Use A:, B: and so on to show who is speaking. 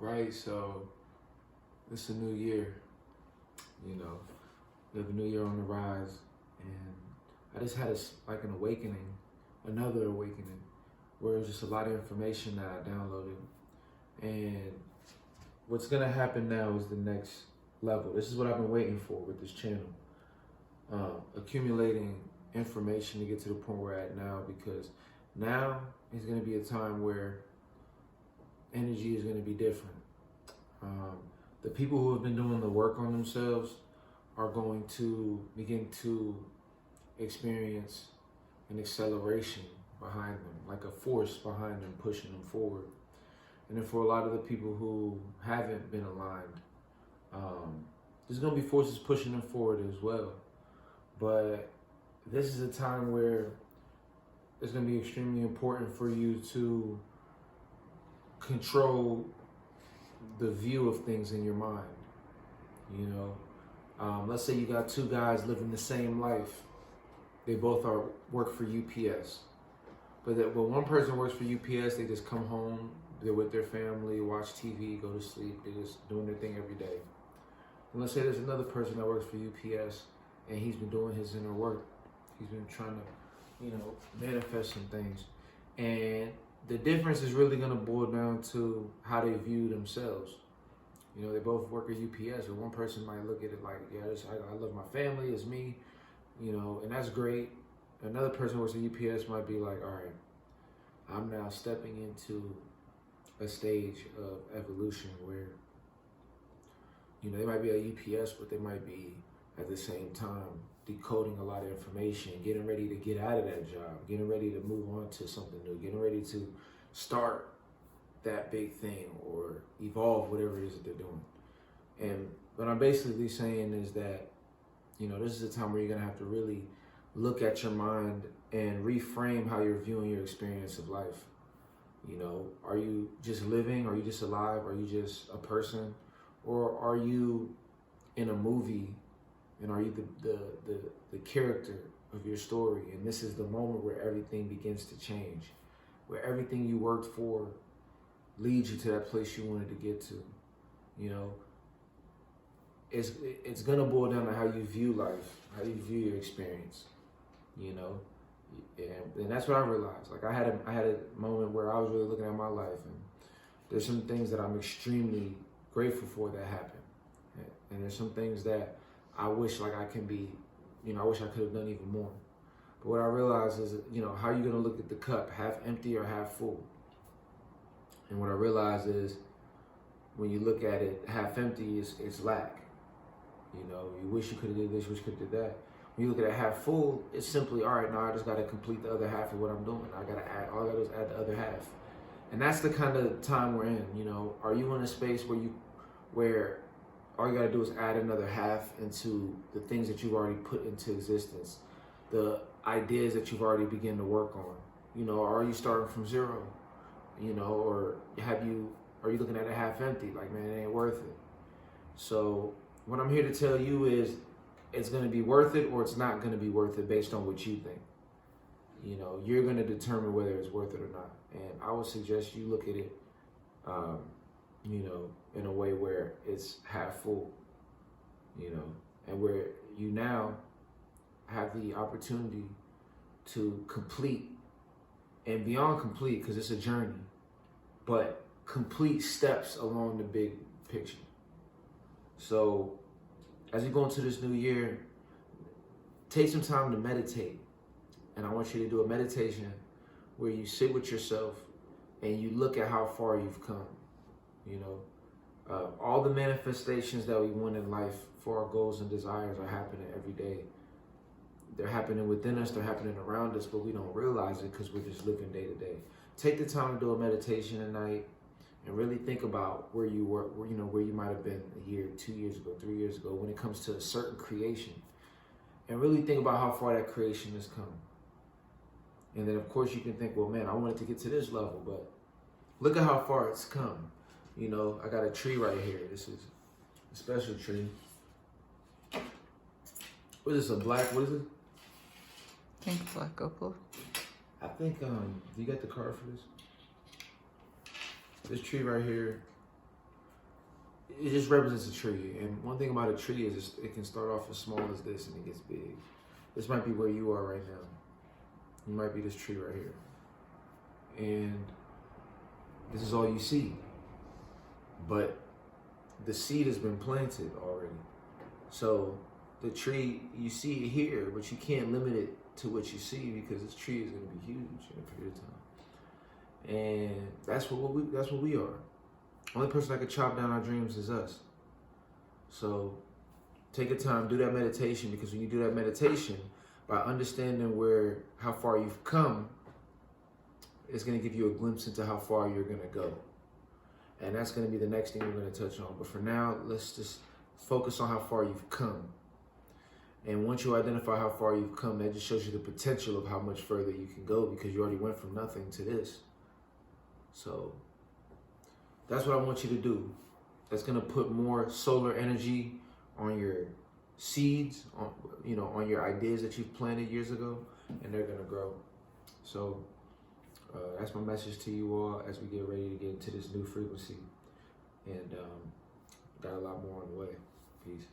A: right, so it's a new year, you know, we have a new year on the rise, and I just had like an awakening, another awakening, where it was just a lot of information that I downloaded, and what's gonna happen now is the next level. This is what I've been waiting for with this channel, accumulating information to get to the point we're at now, because now is gonna be a time where energy is gonna be different. The people who have been doing the work on themselves are going to begin to experience an acceleration behind them, like a force behind them pushing them forward. And then for a lot of the people who haven't been aligned, there's gonna be forces pushing them forward as well. But this is a time where it's gonna be extremely important for you to control the view of things in your mind. You know, let's say you got two guys living the same life. They both work for UPS, but when one person works for UPS, they just come home, they're with their family, watch TV, go to sleep. They're just doing their thing every day. And let's say there's another person that works for UPS, and he's been doing his inner work. He's been trying to, manifest some things, and the difference is really going to boil down to how they view themselves. You know, they both work at UPS, and one person might look at it like, yeah, I love my family, it's me, and that's great. Another person who works at UPS might be like, all right, I'm now stepping into a stage of evolution where, they might be at UPS, but they might be at the same time decoding a lot of information, getting ready to get out of that job, getting ready to move on to something new, getting ready to start that big thing or evolve whatever it is that they're doing. And what I'm basically saying is that, this is a time where you're gonna have to really look at your mind and reframe how you're viewing your experience of life. Are you just living? Are you just alive? Are you just a person? Or are you in a movie? And are you the character of your story? And this is the moment where everything begins to change, where everything you worked for leads you to that place you wanted to get to. It's gonna boil down to how you view life, how you view your experience. And that's what I realized. Like I had a moment where I was really looking at my life, and there's some things that I'm extremely grateful for that happened, and there's some things that I wish I could have done even more. But what I realized is, how are you gonna look at the cup, half empty or half full? And what I realized is, when you look at it half empty, it's lack. You wish you could have did this, wish you could have did that. When you look at it half full, it's simply, all right, now I just gotta complete the other half of what I'm doing. All I gotta do is add the other half. And that's the kind of time we're in. Are you in a space where all you gotta do is add another half into the things that you've already put into existence, the ideas that you've already begun to work on? Are you starting from zero? Or are you looking at it half empty? Like, man, it ain't worth it. So what I'm here to tell you is, it's gonna be worth it or it's not gonna be worth it based on what you think. You're gonna determine whether it's worth it or not. And I would suggest you look at it, in a way where it's half full, and where you now have the opportunity to complete and beyond complete, because it's a journey, but complete steps along the big picture. So as you go into this new year, take some time to meditate. And I want you to do a meditation where you sit with yourself and you look at how far you've come. All the manifestations that we want in life for our goals and desires are happening every day. They're happening within us, they're happening around us, but we don't realize it because we're just living day to day. Take the time to do a meditation tonight and really think about where you were, where you might have been a year, 2 years ago, 3 years ago, when it comes to a certain creation. And really think about how far that creation has come. And then of course you can think, well, man, I wanted to get to this level, but look at how far it's come. I got a tree right here. This is a special tree. What is this, what is it?
B: I think black opal.
A: I think, do you got the card for this? This tree right here it just represents a tree. And one thing about a tree is it can start off as small as this and it gets big. This might be where you are right now. You might be this tree right here. And this is all you see. But the seed has been planted already. So the tree, you see it here, but you can't limit it to what you see because this tree is going to be huge in a period of time. And that's what we are. Only person that can chop down our dreams is us. So take your time, do that meditation, because when you do that meditation, by understanding how far you've come, it's going to give you a glimpse into how far you're going to go. And that's going to be the next thing we're going to touch on. But for now, let's just focus on how far you've come. And once you identify how far you've come, that just shows you the potential of how much further you can go, because you already went from nothing to this. So that's what I want you to do. That's going to put more solar energy on your seeds, on your ideas that you've planted years ago, and they're going to grow. So that's my message to you all as we get ready to get into this new frequency. And got a lot more on the way. Peace.